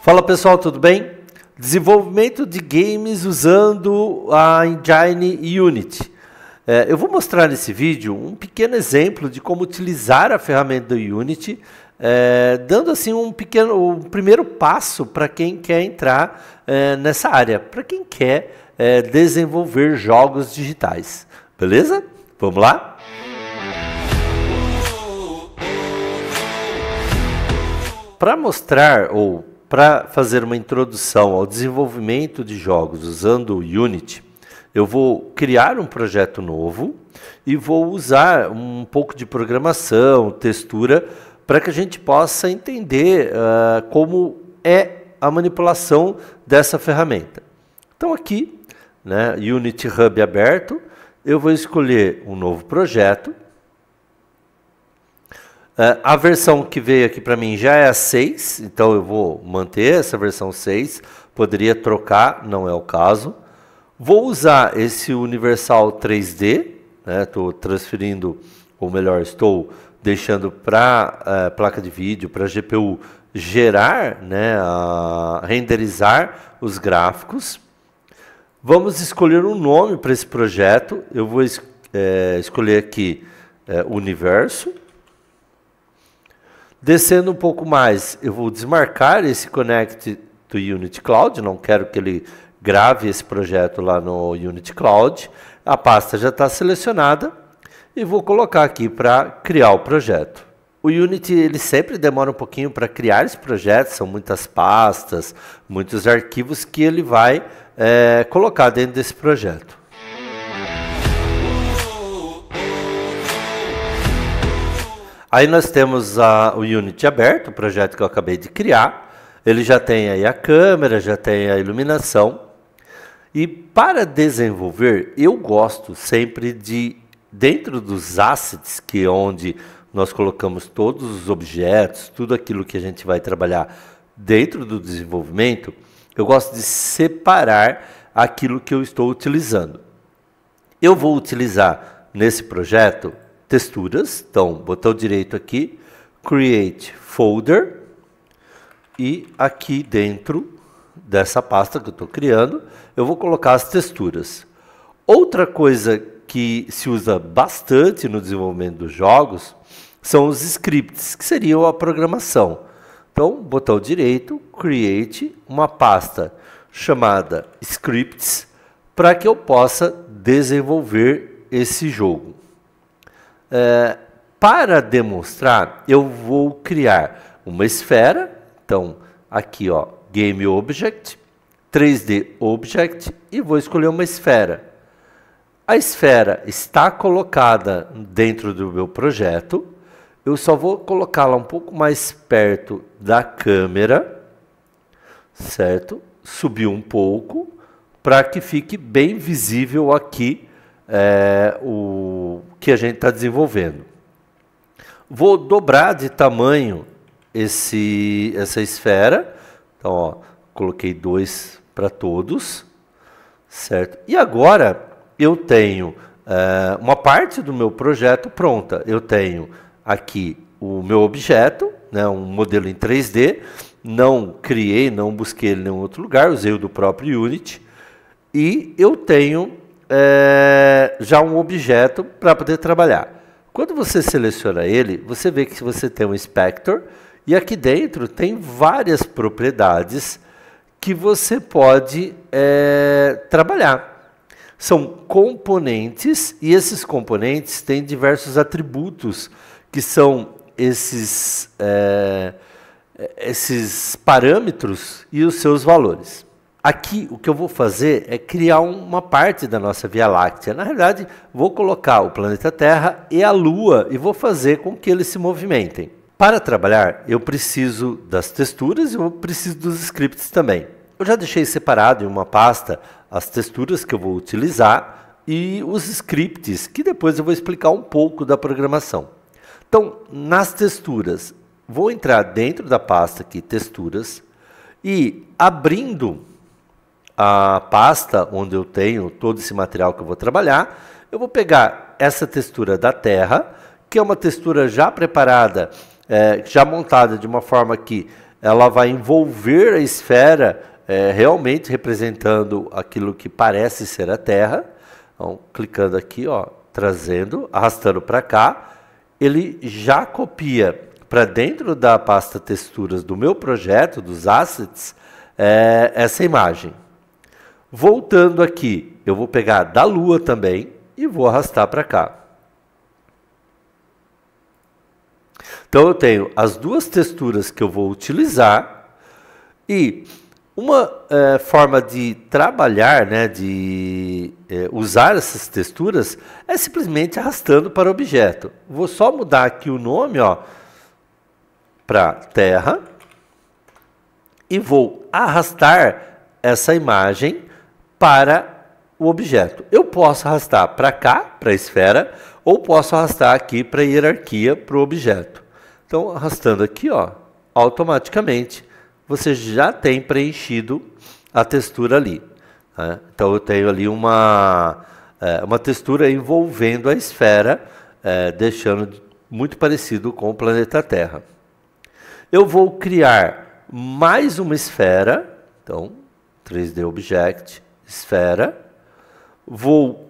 Fala pessoal, tudo bem? Desenvolvimento de games usando a Engine Unity. Eu vou mostrar nesse vídeo um pequeno exemplo de como utilizar a ferramenta do Unity, dando assim um primeiro passo para quem quer entrar nessa área, para quem quer desenvolver jogos digitais. Beleza? Vamos lá? Para mostrar ou para fazer uma introdução ao desenvolvimento de jogos usando o Unity, eu vou criar um projeto novo e vou usar um pouco de programação, textura, para que a gente possa entender como é a manipulação dessa ferramenta. Então aqui, né, Unity Hub aberto, eu vou escolher um novo projeto. A versão que veio aqui para mim já é a 6, então eu vou manter essa versão 6, poderia trocar, não é o caso. Vou usar esse Universal 3D, estou transferindo, ou melhor, estou deixando para placa de vídeo, para GPU, gerar, renderizar os gráficos. Vamos escolher um nome para esse projeto, eu vou escolher aqui Universo. Descendo um pouco mais, eu vou desmarcar esse Connect to Unity Cloud, não quero que ele grave esse projeto lá no Unity Cloud. A pasta já está selecionada e vou colocar aqui para criar o projeto. O Unity ele sempre demora um pouquinho para criar esse projeto, são muitas pastas, muitos arquivos que ele vai colocar dentro desse projeto. Aí nós temos o Unity aberto, o projeto que eu acabei de criar. Ele já tem aí a câmera, já tem a iluminação. E para desenvolver, eu gosto sempre de, dentro dos assets, que é onde nós colocamos todos os objetos, tudo aquilo que a gente vai trabalhar dentro do desenvolvimento, eu gosto de separar aquilo que eu estou utilizando. Eu vou utilizar nesse projeto texturas, então botão direito aqui, Create Folder, e aqui dentro dessa pasta que eu estou criando, eu vou colocar as texturas. Outra coisa que se usa bastante no desenvolvimento dos jogos são os scripts, que seriam a programação. Então, botão direito, Create, uma pasta chamada Scripts, para que eu possa desenvolver esse jogo. Para demonstrar, eu vou criar uma esfera, então aqui ó, Game Object, 3D Object, e vou escolher uma esfera. A esfera está colocada dentro do meu projeto, eu só vou colocá-la um pouco mais perto da câmera, certo? Subir um pouco, para que fique bem visível aqui o que a gente está desenvolvendo. Vou dobrar de tamanho essa esfera. Então, ó, coloquei 2 para todos, certo? E agora eu tenho uma parte do meu projeto pronta. Eu tenho aqui o meu objeto, um modelo em 3D. Não criei, não busquei ele em nenhum outro lugar, usei o do próprio Unity. E eu tenho já um objeto para poder trabalhar. Quando você seleciona ele, você vê que você tem um inspector e aqui dentro tem várias propriedades que você pode trabalhar. São componentes e esses componentes têm diversos atributos que são esses parâmetros e os seus valores. Aqui, o que eu vou fazer é criar uma parte da nossa Via Láctea. Na realidade, vou colocar o planeta Terra e a Lua e vou fazer com que eles se movimentem. Para trabalhar, eu preciso das texturas e eu preciso dos scripts também. Eu já deixei separado em uma pasta as texturas que eu vou utilizar e os scripts, que depois eu vou explicar um pouco da programação. Então, nas texturas, vou entrar dentro da pasta aqui, texturas, e abrindo a pasta onde eu tenho todo esse material que eu vou trabalhar, eu vou pegar essa textura da Terra, que é uma textura já preparada, já montada de uma forma que ela vai envolver a esfera realmente representando aquilo que parece ser a Terra. Então, clicando aqui, ó, trazendo, arrastando para cá, ele já copia para dentro da pasta texturas do meu projeto, dos assets, essa imagem. Voltando aqui, eu vou pegar da Lua também e vou arrastar para cá. Então eu tenho as duas texturas que eu vou utilizar e uma forma de trabalhar, né, de usar essas texturas é simplesmente arrastando para o objeto. Vou só mudar aqui o nome, ó, para Terra e vou arrastar essa imagem para o objeto. Eu posso arrastar para cá, para a esfera, ou posso arrastar aqui para a hierarquia, para o objeto. Então, arrastando aqui, ó, automaticamente, você já tem preenchido a textura ali. Né? Então, eu tenho ali uma textura envolvendo a esfera, deixando muito parecido com o planeta Terra. Eu vou criar mais uma esfera. Então, 3D Object, esfera. Vou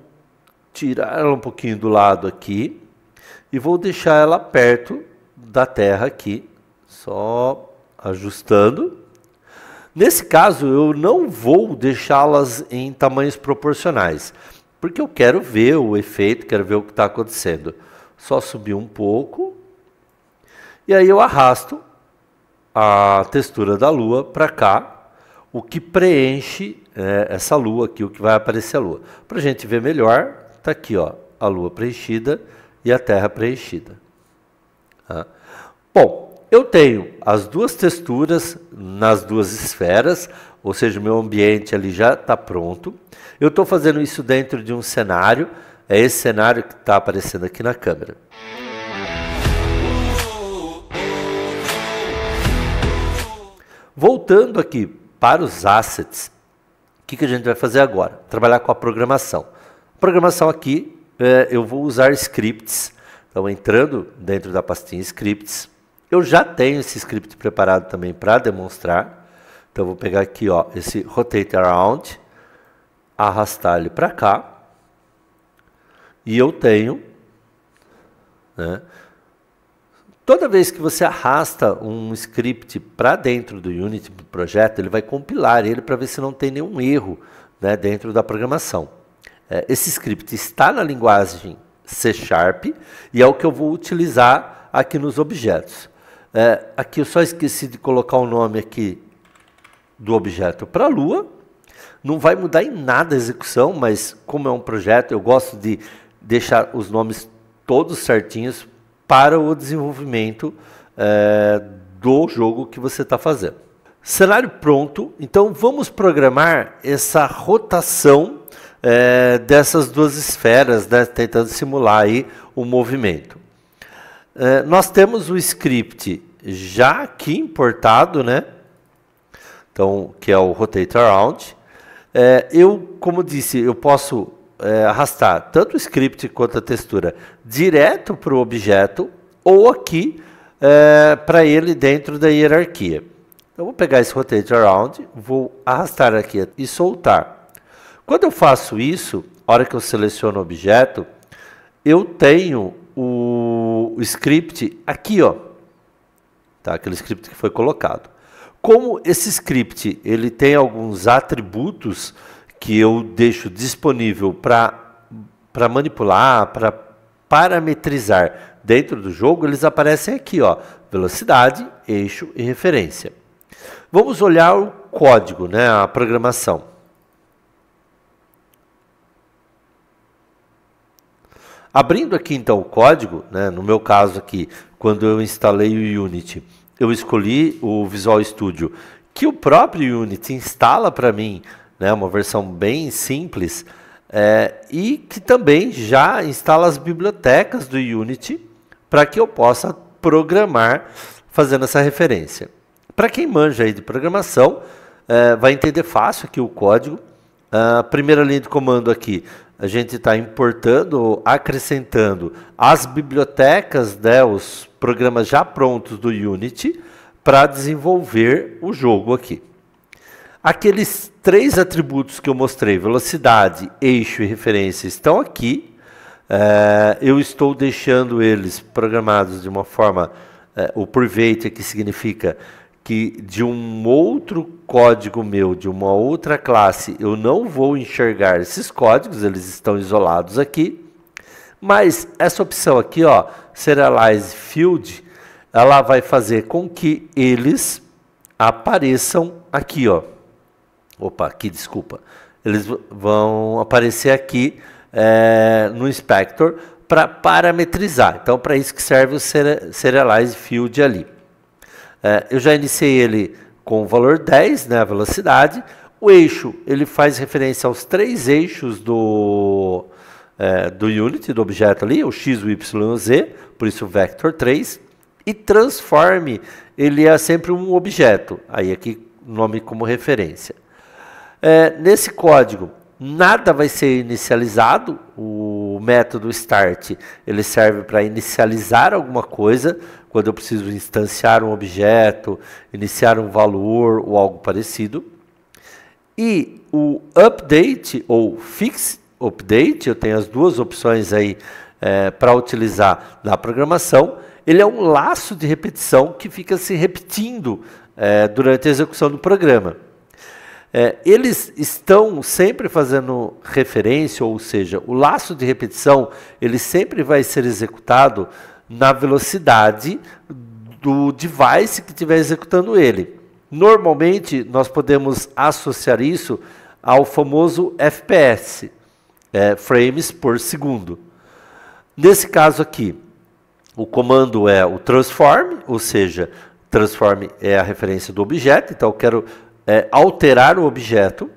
tirar ela um pouquinho do lado aqui e vou deixar ela perto da Terra aqui, só ajustando. Nesse caso, eu não vou deixá-las em tamanhos proporcionais, porque eu quero ver o efeito, quero ver o que está acontecendo. Só subir um pouco, e aí eu arrasto a textura da Lua para cá, o que preenche essa Lua aqui, o que vai aparecer a Lua. Para a gente ver melhor, está aqui, ó, a Lua preenchida e a Terra preenchida. Tá? Bom, eu tenho as duas texturas nas duas esferas, ou seja, o meu ambiente ali já está pronto. Eu estou fazendo isso dentro de um cenário, é esse cenário que está aparecendo aqui na câmera. Voltando aqui para os assets, o que a gente vai fazer agora? Trabalhar com a programação. A programação aqui, eu vou usar scripts. Então, entrando dentro da pastinha scripts, eu já tenho esse script preparado também para demonstrar. Então, eu vou pegar aqui, ó, esse Rotate Around, arrastar ele para cá. E eu tenho, né, toda vez que você arrasta um script para dentro do Unity, do projeto, ele vai compilar ele para ver se não tem nenhum erro, né, dentro da programação. Esse script está na linguagem C# e é o que eu vou utilizar aqui nos objetos. Aqui eu só esqueci de colocar o nome aqui do objeto para a Lua. Não vai mudar em nada a execução, mas como é um projeto, eu gosto de deixar os nomes todos certinhos para o desenvolvimento do jogo que você está fazendo. Cenário pronto, então vamos programar essa rotação dessas duas esferas, né, tentando simular aí o movimento. Nós temos o script já aqui importado, né? Então, que é o Rotate Around. Como disse, eu posso arrastar tanto o script quanto a textura direto para o objeto ou aqui para ele dentro da hierarquia. Eu vou pegar esse Rotate Around, vou arrastar aqui e soltar. Quando eu faço isso, a hora que eu seleciono o objeto, eu tenho o script aqui, ó, tá? Aquele script que foi colocado. Como esse script ele tem alguns atributos que eu deixo disponível para manipular, para parametrizar dentro do jogo, eles aparecem aqui, ó, velocidade, eixo e referência. Vamos olhar o código, né, a programação. Abrindo aqui então o código, né, no meu caso aqui, quando eu instalei o Unity, eu escolhi o Visual Studio, que o próprio Unity instala para mim, né, uma versão bem simples, e que também já instala as bibliotecas do Unity para que eu possa programar fazendo essa referência. Para quem manja aí de programação, vai entender fácil aqui o código. A primeira linha de comando aqui, a gente está importando, acrescentando as bibliotecas, né, os programas já prontos do Unity, para desenvolver o jogo aqui. Aqueles 3 atributos que eu mostrei, velocidade, eixo e referência, estão aqui. Eu estou deixando eles programados de uma forma, o private aqui significa que de um outro código meu, de uma outra classe, eu não vou enxergar esses códigos, eles estão isolados aqui. Mas essa opção aqui, ó, Serialize Field, ela vai fazer com que eles apareçam aqui, ó. Opa, aqui, desculpa. Eles vão aparecer aqui no Inspector para parametrizar. Então, para isso que serve o Serialize Field ali. Eu já iniciei ele com o valor 10, né, a velocidade. O eixo, ele faz referência aos 3 eixos do Unity, do objeto ali, o X, o Y e o Z, por isso o Vector 3. E Transform, ele é sempre um objeto, aí aqui nome como referência. Nesse código, nada vai ser inicializado, o método Start, ele serve para inicializar alguma coisa, quando eu preciso instanciar um objeto, iniciar um valor ou algo parecido. E o Update ou Fix Update, eu tenho as 2 opções aí para utilizar na programação. Ele é um laço de repetição que fica se repetindo durante a execução do programa. Eles estão sempre fazendo referência, ou seja, o laço de repetição, ele sempre vai ser executado na velocidade do device que estiver executando ele. Normalmente, nós podemos associar isso ao famoso FPS, frames por segundo. Nesse caso aqui, o comando é o transform, ou seja, transform é a referência do objeto, então eu quero alterar o objeto.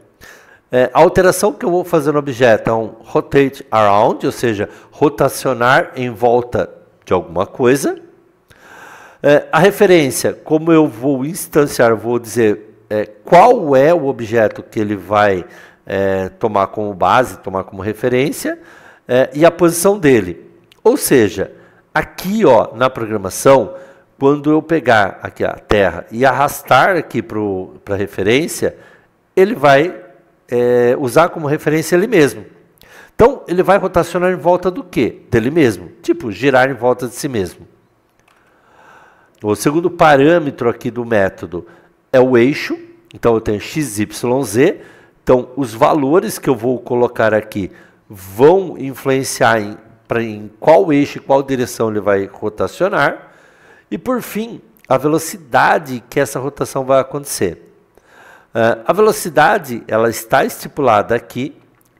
A alteração que eu vou fazer no objeto é um rotate around, ou seja, rotacionar em volta de alguma coisa. A referência, como eu vou instanciar, eu vou dizer qual é o objeto que ele vai tomar como base, tomar como referência, e a posição dele. Ou seja, aqui ó, na programação, quando eu pegar aqui a Terra e arrastar aqui para a referência, ele vai usar como referência ele mesmo. Então, ele vai rotacionar em volta do quê? Dele mesmo. Tipo, girar em volta de si mesmo. O segundo parâmetro aqui do método é o eixo. Então, eu tenho x, y, z. Então, os valores que eu vou colocar aqui vão influenciar em qual eixo e qual direção ele vai rotacionar. E, por fim, a velocidade que essa rotação vai acontecer. A velocidade, ela está estipulada aqui.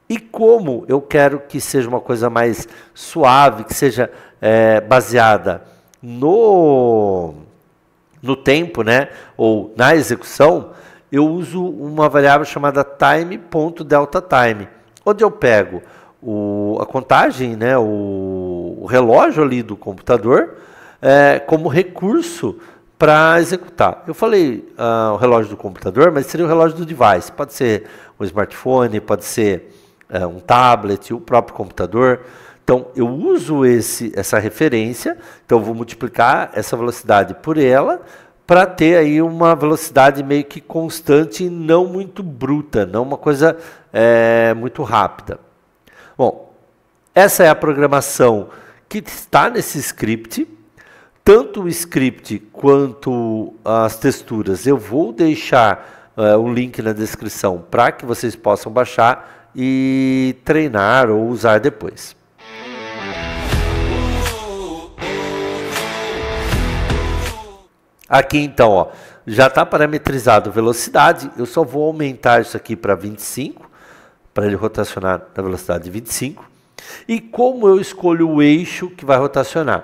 E como eu quero que seja uma coisa mais suave, que seja baseada no tempo, né, ou na execução, eu uso uma variável chamada time.deltaTime, onde eu pego a contagem, né, o relógio ali do computador, como recurso para executar. Eu falei o relógio do computador, mas seria o relógio do device. Pode ser um smartphone, pode ser um tablet, o próprio computador. Então, eu uso essa referência, então eu vou multiplicar essa velocidade por ela, para ter aí uma velocidade meio que constante e não muito bruta, não uma coisa muito rápida. Bom, essa é a programação que está nesse script. Tanto o script quanto as texturas eu vou deixar o link na descrição para que vocês possam baixar e treinar ou usar depois. Aqui então, ó, já está parametrizado velocidade, eu só vou aumentar isso aqui para 25, para ele rotacionar na velocidade de 25. E como eu escolho o eixo que vai rotacionar?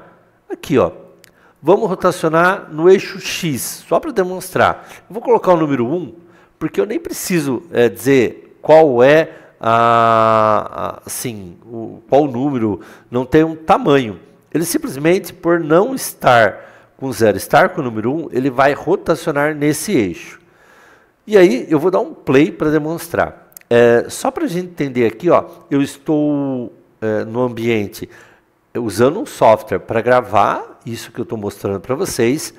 Aqui, ó, vamos rotacionar no eixo X, só para demonstrar. Eu vou colocar o número 1, porque eu nem preciso dizer qual é qual número, não tem um tamanho. Ele simplesmente, por não estar com 0, estar com o número 1, ele vai rotacionar nesse eixo. E aí eu vou dar um play para demonstrar. Só para a gente entender aqui, ó, eu estou no ambiente usando um software para gravar isso que eu estou mostrando para vocês.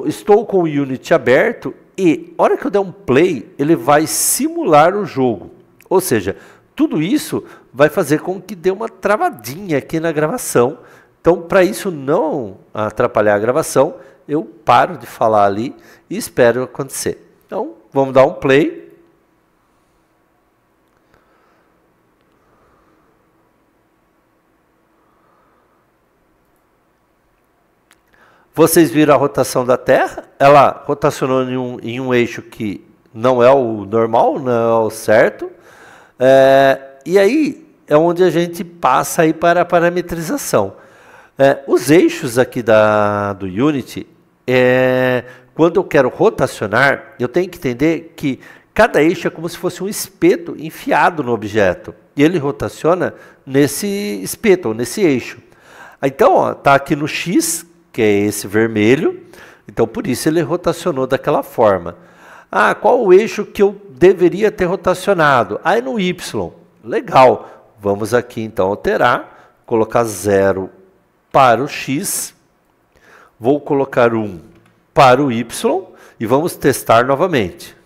Estou com o Unity aberto e, a hora que eu der um play, ele vai simular o jogo. Ou seja, tudo isso vai fazer com que dê uma travadinha aqui na gravação. Então, para isso não atrapalhar a gravação, eu paro de falar ali e espero acontecer. Então, vamos dar um play. Vocês viram a rotação da Terra? Ela rotacionou em um eixo que não é o normal, não é o certo. E aí é onde a gente passa aí para a parametrização. Os eixos aqui do Unity, quando eu quero rotacionar, eu tenho que entender que cada eixo é como se fosse um espeto enfiado no objeto. E ele rotaciona nesse espeto, ou nesse eixo. Então, está aqui no X, que é esse vermelho, então por isso ele rotacionou daquela forma. Ah, qual o eixo que eu deveria ter rotacionado? Ah, é no Y. Legal, vamos aqui então alterar, colocar 0 para o X, vou colocar 1 para o Y e vamos testar novamente.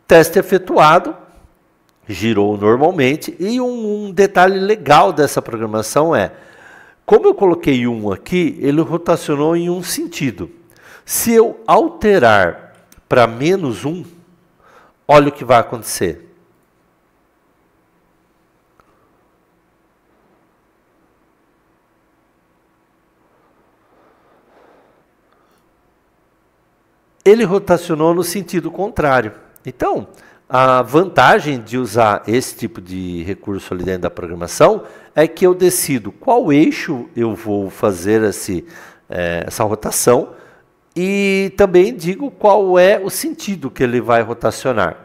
Teste efetuado, girou normalmente, e um detalhe legal dessa programação é, como eu coloquei 1 aqui, ele rotacionou em um sentido. Se eu alterar para -1, olha o que vai acontecer. Ele rotacionou no sentido contrário. Então, a vantagem de usar esse tipo de recurso ali dentro da programação é que eu decido qual eixo eu vou fazer essa rotação e também digo qual é o sentido que ele vai rotacionar.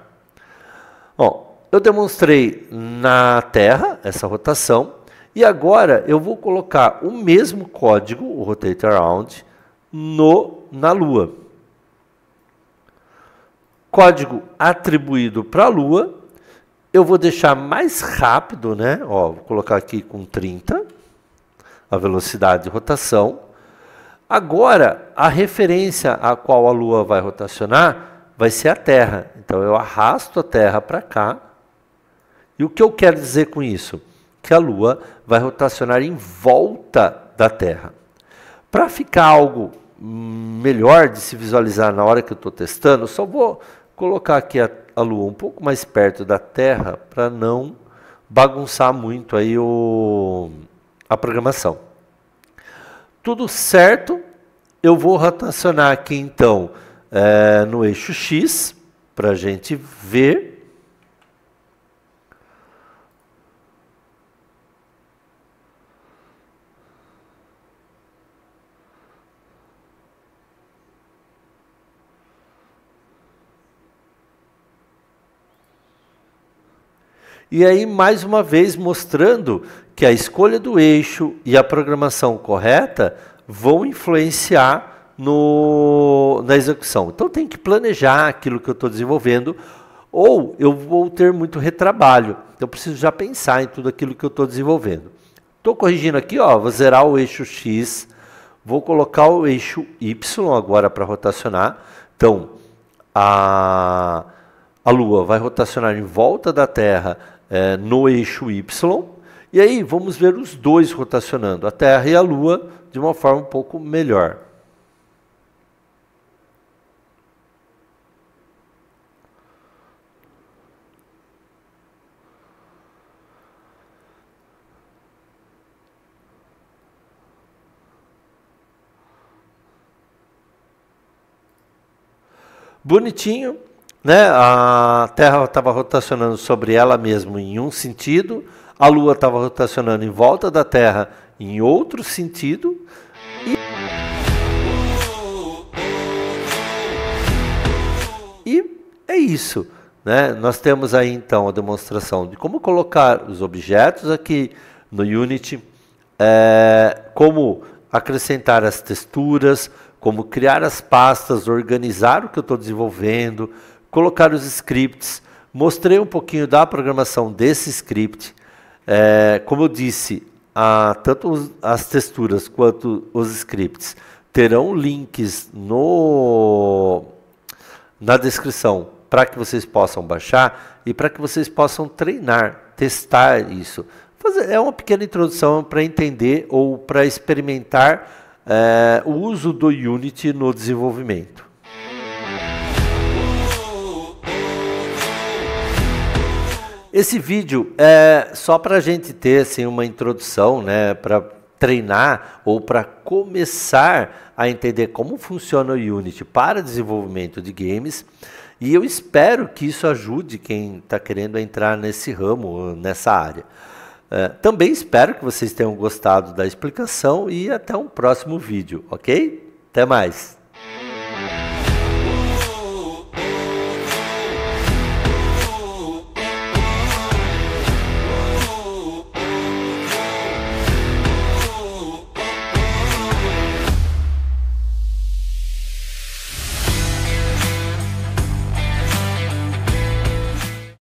Bom, eu demonstrei na Terra essa rotação e agora eu vou colocar o mesmo código, o Rotate Around, na Lua. Código atribuído para a Lua, eu vou deixar mais rápido, né? Ó, vou colocar aqui com 30, a velocidade de rotação. Agora, a referência a qual a Lua vai rotacionar vai ser a Terra. Então, eu arrasto a Terra para cá. E o que eu quero dizer com isso? Que a Lua vai rotacionar em volta da Terra. Para ficar algo melhor de se visualizar na hora que eu estou testando, eu só vou colocar aqui a Lua um pouco mais perto da Terra para não bagunçar muito aí a programação. Tudo certo, eu vou rotacionar aqui então no eixo X para a gente ver. E aí, mais uma vez, mostrando que a escolha do eixo e a programação correta vão influenciar na execução. Então, tem que planejar aquilo que eu estou desenvolvendo, ou eu vou ter muito retrabalho. Então, eu preciso já pensar em tudo aquilo que eu estou desenvolvendo. Estou corrigindo aqui, ó, vou zerar o eixo X, vou colocar o eixo Y agora para rotacionar. Então, a Lua vai rotacionar em volta da Terra no eixo Y, e aí vamos ver os dois rotacionando, a Terra e a Lua, de uma forma um pouco melhor. Bonitinho. Né? A Terra estava rotacionando sobre ela mesma em um sentido, a Lua estava rotacionando em volta da Terra em outro sentido. E é isso. Né? Nós temos aí então a demonstração de como colocar os objetos aqui no Unity, como acrescentar as texturas, como criar as pastas, organizar o que eu estou desenvolvendo, colocar os scripts, Mostrei um pouquinho da programação desse script. Como eu disse, tanto as texturas quanto os scripts terão links na descrição para que vocês possam baixar e para que vocês possam treinar, testar isso. É uma pequena introdução para entender ou para experimentar o uso do Unity no desenvolvimento. Esse vídeo é só para a gente ter assim, uma introdução, né, para treinar ou para começar a entender como funciona o Unity para desenvolvimento de games. E eu espero que isso ajude quem está querendo entrar nesse ramo, nessa área. Também espero que vocês tenham gostado da explicação e até um próximo vídeo, ok? Até mais!